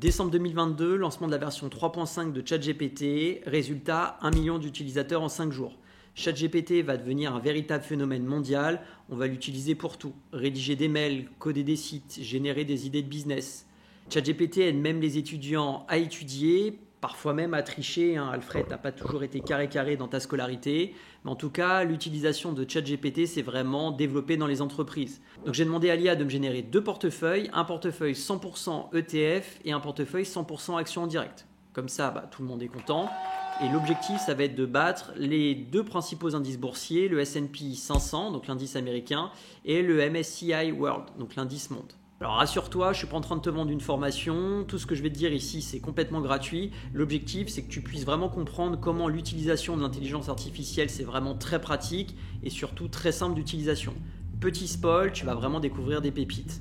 Décembre 2022, lancement de la version 3.5 de ChatGPT. Résultat, 1 million d'utilisateurs en 5 jours. ChatGPT va devenir un véritable phénomène mondial. On va l'utiliser pour tout. Rédiger des mails, coder des sites, générer des idées de business. ChatGPT aide même les étudiants à étudier, parfois même à tricher. Alfred, tu n'as pas toujours été carré dans ta scolarité. Mais en tout cas, l'utilisation de ChatGPT s'est vraiment développée dans les entreprises. Donc j'ai demandé à l'IA de me générer 2 portefeuilles, un portefeuille 100% ETF et un portefeuille 100% actions en direct. Comme ça, tout le monde est content. Et l'objectif, ça va être de battre les 2 principaux indices boursiers, le S&P 500, donc l'indice américain, et le MSCI World, donc l'indice monde. Alors rassure-toi, je ne suis pas en train de te vendre une formation, tout ce que je vais te dire ici c'est complètement gratuit. L'objectif c'est que tu puisses vraiment comprendre comment l'utilisation de l'intelligence artificielle c'est vraiment très pratique et surtout très simple d'utilisation. Petit spoil, tu vas vraiment découvrir des pépites.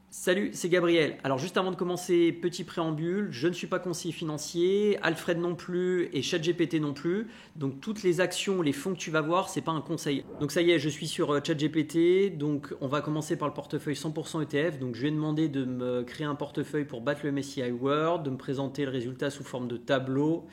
Salut, c'est Gabriel. Alors juste avant de commencer, petit préambule, je ne suis pas conseiller financier, Alfred non plus et ChatGPT non plus. Donc toutes les actions, les fonds que tu vas voir, c'est pas un conseil. Donc ça y est, je suis sur ChatGPT. Donc on va commencer par le portefeuille 100% ETF. Donc je lui ai demandé de me créer un portefeuille pour battre le MSCI World, de me présenter le résultat sous forme de tableau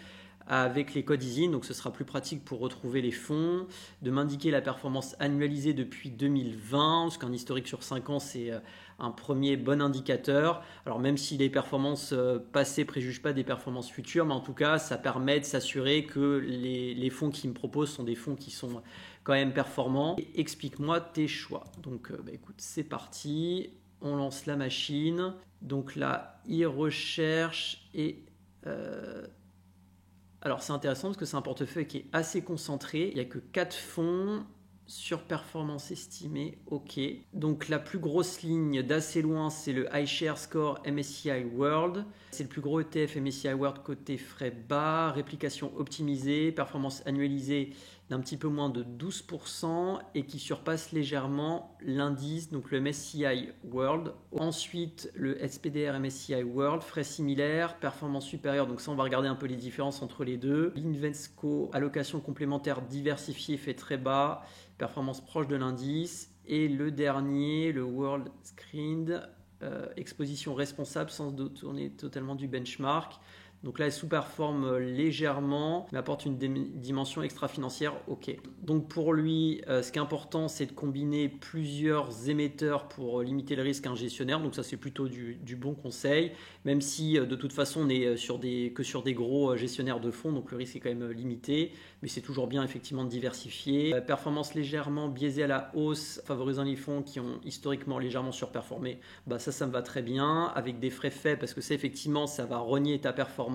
avec les codes ISIN, donc ce sera plus pratique pour retrouver les fonds, de m'indiquer la performance annualisée depuis 2020, parce qu'un historique sur 5 ans, c'est un premier bon indicateur. Alors même si les performances passées ne préjugent pas des performances futures, mais en tout cas, ça permet de s'assurer que les fonds qu'ils me proposent sont des fonds qui sont quand même performants. Et explique-moi tes choix. Donc écoute, c'est parti, on lance la machine. Donc là, il recherche et... Alors c'est intéressant parce que c'est un portefeuille qui est assez concentré, il n'y a que 4 fonds, surperformance estimée, ok. Donc la plus grosse ligne d'assez loin c'est le iShares Score MSCI World, c'est le plus gros ETF MSCI World côté frais bas, réplication optimisée, performance annualisée d'un petit peu moins de 12% et qui surpasse légèrement l'indice, donc le MSCI World. Ensuite, le SPDR MSCI World, frais similaires, performance supérieure. Donc ça, on va regarder un peu les différences entre les deux. L'Invesco, allocation complémentaire diversifiée, fait très bas, performance proche de l'indice. Et le dernier, le World Screened, exposition responsable sans détourner totalement du benchmark. Donc là, elle sous-performe légèrement, mais apporte une dimension extra-financière, ok. Donc pour lui, ce qui est important, c'est de combiner plusieurs émetteurs pour limiter le risque à un gestionnaire. Donc ça, c'est plutôt du bon conseil, même si de toute façon, on est que sur des gros gestionnaires de fonds, donc le risque est quand même limité. Mais c'est toujours bien effectivement de diversifier. Performance légèrement biaisée à la hausse, favorisant les fonds qui ont historiquement légèrement surperformé. Ça me va très bien, avec des frais faibles, parce que ça, effectivement, ça va rogner ta performance.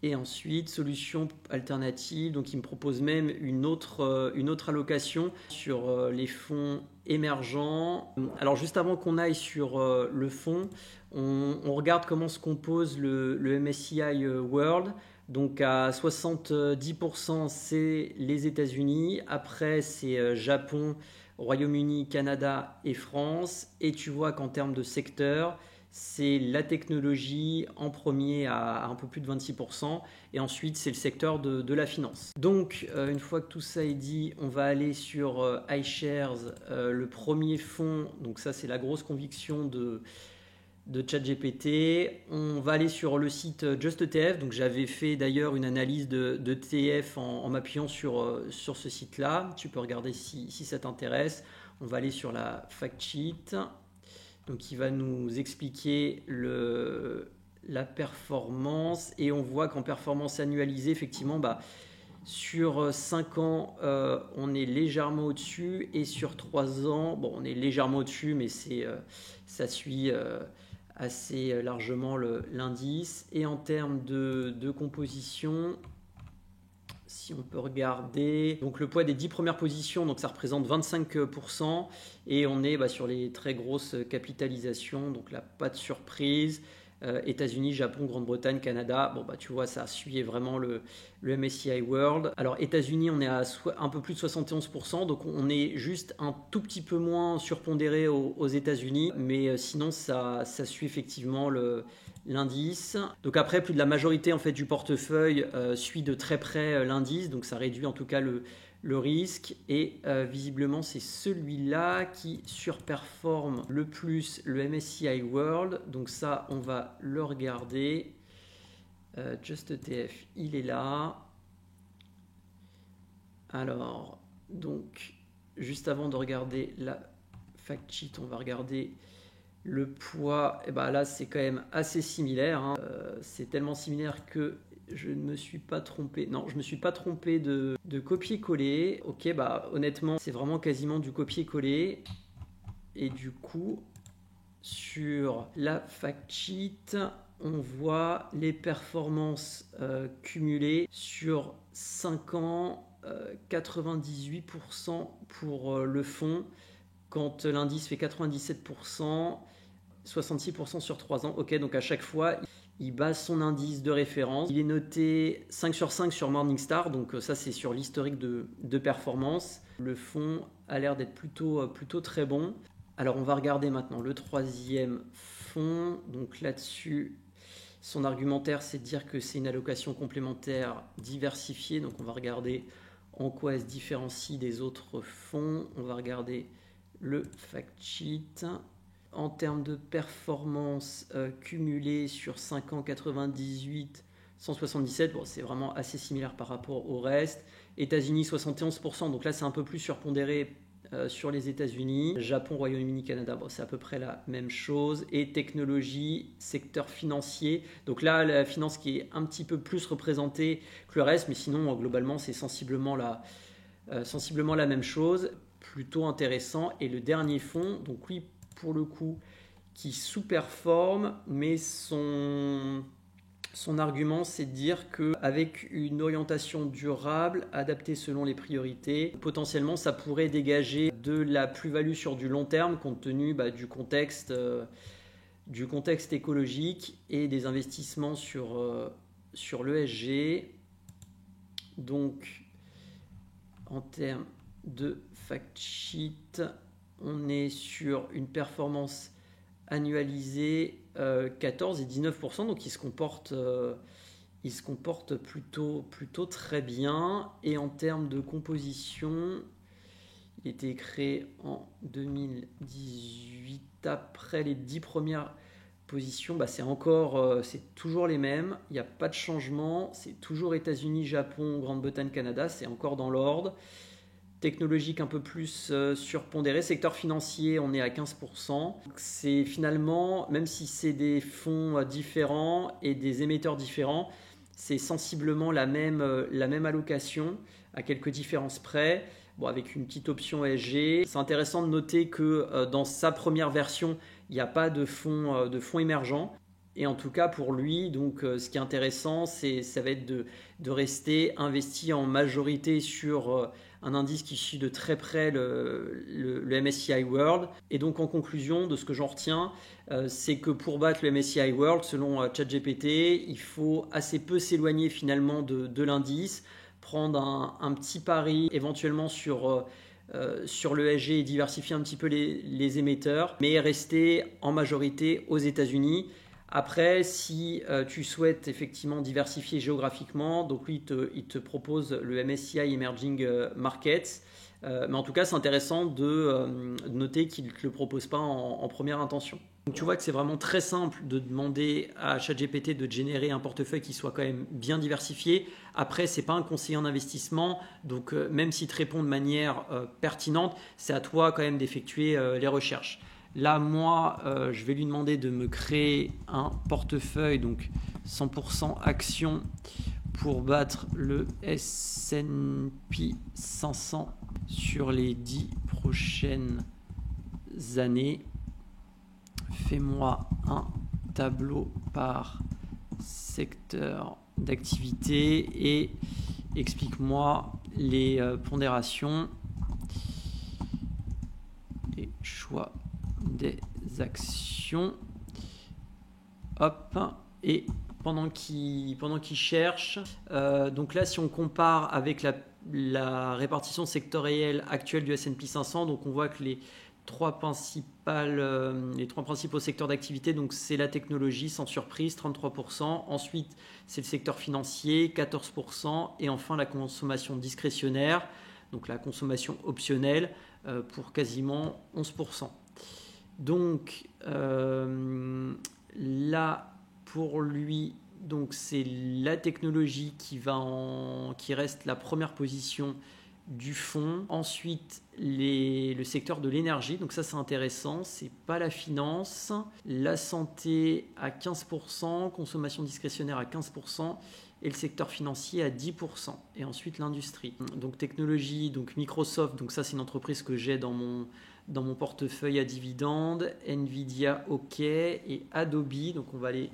Et ensuite, solution alternative, donc il me propose même une autre allocation sur les fonds émergents. Alors juste avant qu'on aille sur le fonds, on regarde comment se compose le MSCI World. Donc à 70%, c'est les États-Unis. Après, c'est Japon, Royaume-Uni, Canada et France. Et tu vois qu'en termes de secteur, c'est la technologie en premier à un peu plus de 26% et ensuite c'est le secteur de la finance. Donc une fois que tout ça est dit, on va aller sur iShares, le premier fonds, donc ça c'est la grosse conviction de ChatGPT. On va aller sur le site JustETF, donc j'avais fait d'ailleurs une analyse de TF en m'appuyant sur ce site-là, tu peux regarder si ça t'intéresse. On va aller sur la fact sheet. Donc il va nous expliquer la performance et on voit qu'en performance annualisée, effectivement, sur 5 ans, on est légèrement au-dessus et sur 3 ans, on est légèrement au-dessus, mais ça suit assez largement l'indice. Et en termes de composition, si on peut regarder, donc le poids des 10 premières positions, donc ça représente 25% et on est sur les très grosses capitalisations, donc là pas de surprise. États-Unis, Japon, Grande-Bretagne, Canada, tu vois ça suit vraiment le MSCI World. Alors États-Unis, on est à un peu plus de 71%, donc on est juste un tout petit peu moins surpondéré aux États-Unis, mais sinon ça suit effectivement l'indice. Donc après, plus de la majorité en fait du portefeuille suit de très près l'indice, donc ça réduit en tout cas le risque. Et visiblement, c'est celui-là qui surperforme le plus le MSCI World. Donc ça, on va le regarder. Just ETF, il est là. Alors, donc, juste avant de regarder la fact sheet, on va regarder le poids. Et ben là, c'est quand même assez similaire. Hein. C'est tellement similaire que je ne me suis pas trompé. Non, je ne me suis pas trompé de copier-coller. Ok, bah honnêtement, c'est vraiment quasiment du copier-coller. Et du coup, sur la fact sheet, on voit les performances cumulées sur 5 ans, 98% pour le fonds, quand l'indice fait 97%, 66% sur 3 ans. Ok, donc à chaque fois, il base son indice de référence. Il est noté 5 sur 5 sur Morningstar, donc ça c'est sur l'historique de performance. Le fonds a l'air d'être plutôt très bon. Alors on va regarder maintenant le troisième fonds. Donc là-dessus, son argumentaire c'est de dire que c'est une allocation complémentaire diversifiée. Donc on va regarder en quoi elle se différencie des autres fonds. On va regarder le fact sheet. En termes de performance cumulée sur 5 ans, 98, 177, bon, c'est vraiment assez similaire par rapport au reste. États-Unis, 71%, donc là c'est un peu plus surpondéré sur les États-Unis. Japon, Royaume-Uni, Canada, bon, c'est à peu près la même chose. Et technologie, secteur financier. Donc là, la finance qui est un petit peu plus représentée que le reste, mais sinon, globalement, c'est sensiblement la même chose. Plutôt intéressant. Et le dernier fonds, donc oui, pour le coup, qui sous-performe, mais son argument, c'est de dire qu'avec une orientation durable, adaptée selon les priorités, potentiellement, ça pourrait dégager de la plus-value sur du long terme, compte tenu du contexte écologique et des investissements sur l'ESG. Donc, en termes de fact sheet, on est sur une performance annualisée 14 et 19%, donc il se comporte plutôt très bien. Et en termes de composition, il a été créé en 2018. Après les 10 premières positions, c'est toujours les mêmes, il n'y a pas de changement, c'est toujours États-Unis, Japon, Grande-Bretagne, Canada, c'est encore dans l'ordre. Technologique un peu plus surpondéré. Secteur financier, on est à 15%. C'est finalement, même si c'est des fonds différents et des émetteurs différents, c'est sensiblement la même allocation à quelques différences près. Bon, avec une petite option ESG. C'est intéressant de noter que dans sa première version, il n'y a pas de fonds émergents. Et en tout cas pour lui, donc ce qui est intéressant, ça va être de rester investi en majorité sur un indice qui suit de très près le MSCI World. Et donc en conclusion, de ce que j'en retiens, c'est que pour battre le MSCI World, selon ChatGPT, il faut assez peu s'éloigner finalement de l'indice, prendre un petit pari éventuellement sur le ESG et diversifier un petit peu les émetteurs, mais rester en majorité aux États-Unis. Après, si tu souhaites effectivement diversifier géographiquement, donc oui, il te propose le MSCI Emerging Markets. Mais en tout cas, c'est intéressant de noter qu'il ne te le propose pas en première intention. Donc tu vois que c'est vraiment très simple de demander à ChatGPT de générer un portefeuille qui soit quand même bien diversifié. Après, ce n'est pas un conseiller en investissement, donc même s'il te répond de manière pertinente, c'est à toi quand même d'effectuer les recherches. Là, moi, je vais lui demander de me créer un portefeuille, donc 100% actions pour battre le S&P 500 sur les 10 prochaines années. Fais-moi un tableau par secteur d'activité et explique-moi les pondérations et choix des actions. Hop, et pendant qu'il cherche, donc là si on compare avec la répartition sectorielle actuelle du S&P 500, donc on voit que les les trois principaux secteurs d'activité, donc c'est la technologie, sans surprise, 33%. Ensuite, c'est le secteur financier, 14%. Et enfin, la consommation discrétionnaire, donc la consommation optionnelle, pour quasiment 11%. Donc là, pour lui, donc c'est la technologie qui reste la première position du fonds. Ensuite, le secteur de l'énergie, donc ça c'est intéressant, c'est pas la finance. La santé à 15%, consommation discrétionnaire à 15%, et le secteur financier à 10%. Et ensuite l'industrie. Donc technologie, donc Microsoft, donc ça c'est une entreprise que j'ai dans mon portefeuille à dividendes, Nvidia, OK, et Adobe. Donc on va aller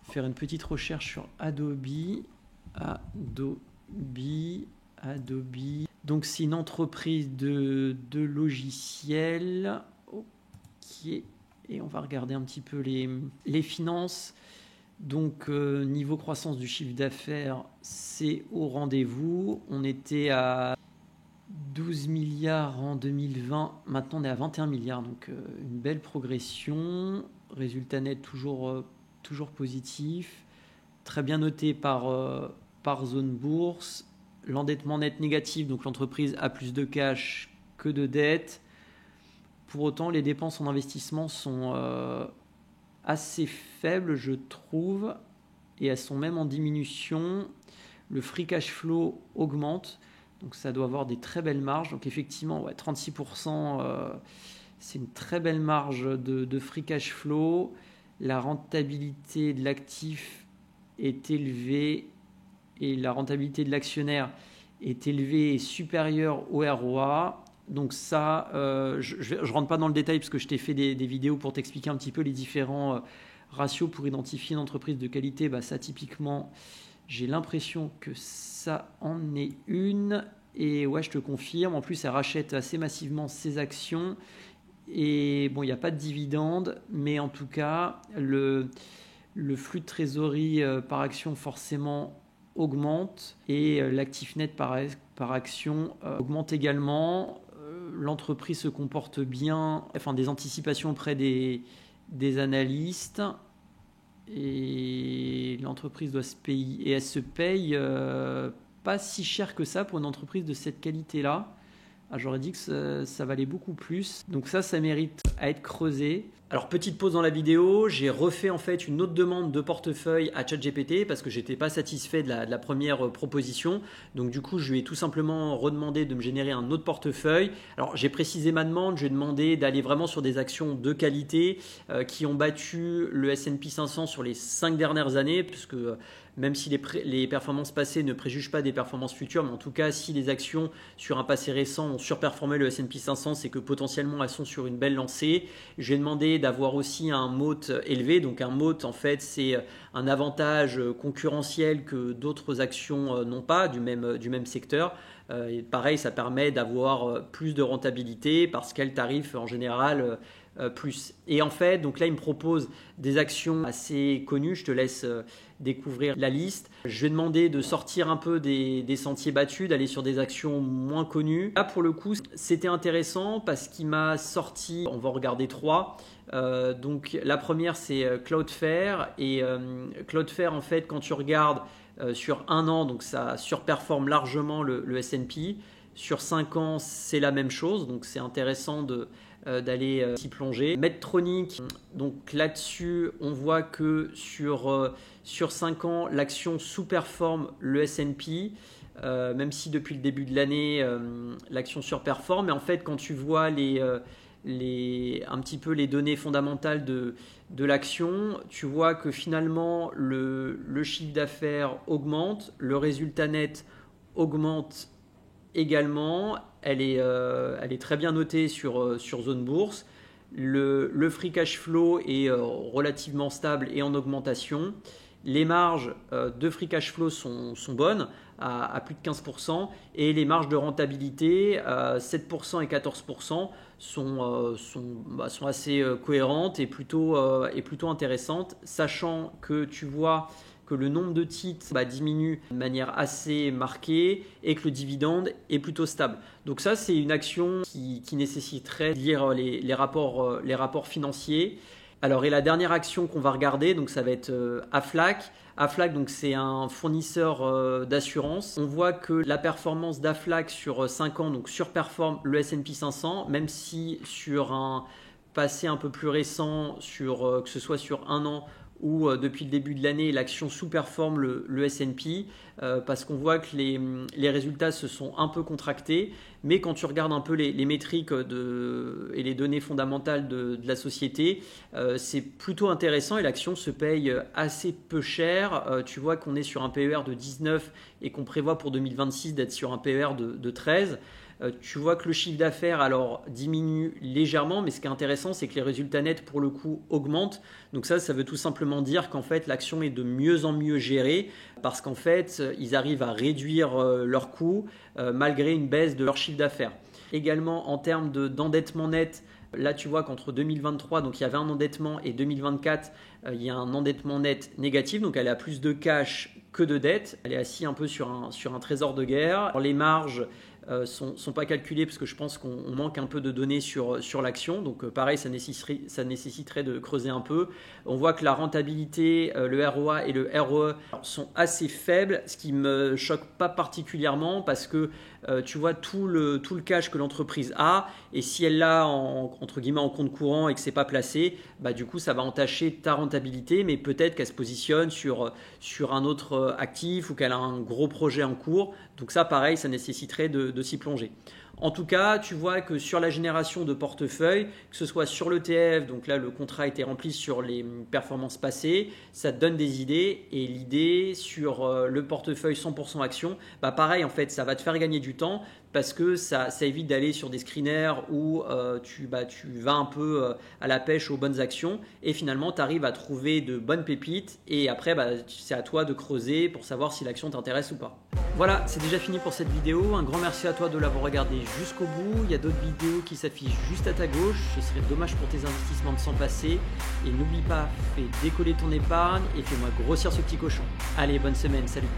faire une petite recherche sur Adobe. Donc c'est une entreprise de logiciels. OK. Et on va regarder un petit peu les finances. Donc niveau croissance du chiffre d'affaires, c'est au rendez-vous. On était à 12 milliards en 2020, maintenant on est à 21 milliards, donc une belle progression. Résultat net toujours positif, très bien noté par zone bourse. L'endettement net négatif, donc l'entreprise a plus de cash que de dettes. Pour autant, les dépenses en investissement sont assez faibles, je trouve, et elles sont même en diminution. Le free cash flow augmente, donc ça doit avoir des très belles marges. Donc effectivement, 36%, c'est une très belle marge de free cash flow. La rentabilité de l'actif est élevée et la rentabilité de l'actionnaire est élevée et supérieure au ROA. Donc ça, je ne rentre pas dans le détail parce que je t'ai fait des vidéos pour t'expliquer un petit peu les différents ratios pour identifier une entreprise de qualité. Ça typiquement, j'ai l'impression que ça en est une. Et ouais, je te confirme. En plus, elle rachète assez massivement ses actions. Et bon, il n'y a pas de dividende, mais en tout cas, le flux de trésorerie par action forcément augmente et l'actif net par action augmente également. L'entreprise se comporte bien, enfin des anticipations auprès des analystes, et l'entreprise doit se payer, et elle se paye pas si cher que ça pour une entreprise de cette qualité-là. J'aurais dit que ça valait beaucoup plus. Donc ça mérite à être creusé. Alors petite pause dans la vidéo, j'ai refait en fait une autre demande de portefeuille à ChatGPT parce que j'étais pas satisfait de la première proposition. Donc du coup, je lui ai tout simplement redemandé de me générer un autre portefeuille. Alors j'ai précisé ma demande, je lui ai demandé d'aller vraiment sur des actions de qualité qui ont battu le S&P 500 sur les 5 dernières années, puisque même si les performances passées ne préjugent pas des performances futures, mais en tout cas, si les actions sur un passé récent ont surperformé le S&P 500, c'est que potentiellement elles sont sur une belle lancée. J'ai demandé d'avoir aussi un moat élevé. Donc un moat, en fait, c'est un avantage concurrentiel que d'autres actions n'ont pas du même secteur. Et pareil, ça permet d'avoir plus de rentabilité parce qu'elles tarifent en général plus. Et en fait, donc là, il me propose des actions assez connues. Je te laisse découvrir la liste. Je vais demander de sortir un peu des sentiers battus, d'aller sur des actions moins connues. Là, pour le coup, c'était intéressant parce qu'il m'a sorti, on va regarder 3. Donc la première, c'est Cloudflare. Et Cloudflare, en fait, quand tu regardes sur un an, donc ça surperforme largement le S&P. Sur 5 ans, c'est la même chose. Donc c'est intéressant d'aller s'y plonger. Medtronic, donc là-dessus, on voit que sur 5 ans, l'action sous-performe le S&P, même si depuis le début de l'année, l'action surperforme. Mais en fait, quand tu vois un petit peu les données fondamentales de l'action, tu vois que finalement, le chiffre d'affaires augmente, le résultat net augmente également. Elle est très bien notée sur Zone Bourse. Le free cash flow est relativement stable et en augmentation. Les marges de free cash flow sont bonnes, à plus de 15%, et les marges de rentabilité, 7% et 14%, sont assez cohérentes et plutôt intéressantes, sachant que tu vois que le nombre de titres diminue de manière assez marquée et que le dividende est plutôt stable. Donc ça, c'est une action qui nécessiterait de lire les rapports financiers. Alors, et la dernière action qu'on va regarder, donc ça va être Aflac. Aflac, donc c'est un fournisseur d'assurance. On voit que la performance d'Aflac sur 5 ans donc surperforme le S&P 500, même si sur un passé un peu plus récent, que ce soit sur un an ou depuis le début de l'année, l'action sous-performe le S&P parce qu'on voit que les résultats se sont un peu contractés. Mais quand tu regardes un peu les métriques et les données fondamentales de la société, c'est plutôt intéressant et l'action se paye assez peu cher. Tu vois qu'on est sur un PER de 19 et qu'on prévoit pour 2026 d'être sur un PER de 13. Tu vois que le chiffre d'affaires alors diminue légèrement, mais ce qui est intéressant, c'est que les résultats nets pour le coup augmentent. Donc ça veut tout simplement dire qu'en fait l'action est de mieux en mieux gérée parce qu'en fait ils arrivent à réduire leurs coûts malgré une baisse de leur chiffre d'affaires. Également en termes d'endettement net, là tu vois qu'entre 2023, donc il y avait un endettement, et 2024, il y a un endettement net négatif, donc elle a plus de cash que de dette. Elle est assise un peu sur un trésor de guerre. Alors, les marges sont pas calculées parce que je pense qu'on manque un peu de données sur l'action. Donc pareil, ça nécessiterait de creuser un peu. On voit que la rentabilité, le ROA et le ROE sont assez faibles, ce qui me choque pas particulièrement parce que tu vois tout le cash que l'entreprise a, et si elle l'a entre guillemets en compte courant et que c'est pas placé, du coup ça va entacher ta rentabilité, mais peut-être qu'elle se positionne sur un autre actif ou qu'elle a un gros projet en cours. Donc ça pareil, ça nécessiterait de s'y plonger. En tout cas, tu vois que sur la génération de portefeuille, que ce soit sur l'ETF, donc là le contrat a été rempli sur les performances passées, ça te donne des idées. Et l'idée sur le portefeuille 100% action, pareil en fait, ça va te faire gagner du temps parce que ça évite d'aller sur des screeners où tu vas un peu à la pêche aux bonnes actions et finalement tu arrives à trouver de bonnes pépites et après c'est à toi de creuser pour savoir si l'action t'intéresse ou pas. Voilà, c'est déjà fini pour cette vidéo. Un grand merci à toi de l'avoir regardé jusqu'au bout. Il y a d'autres vidéos qui s'affichent juste à ta gauche. Ce serait dommage pour tes investissements de s'en passer. Et n'oublie pas, fais décoller ton épargne et fais-moi grossir ce petit cochon. Allez, bonne semaine, salut!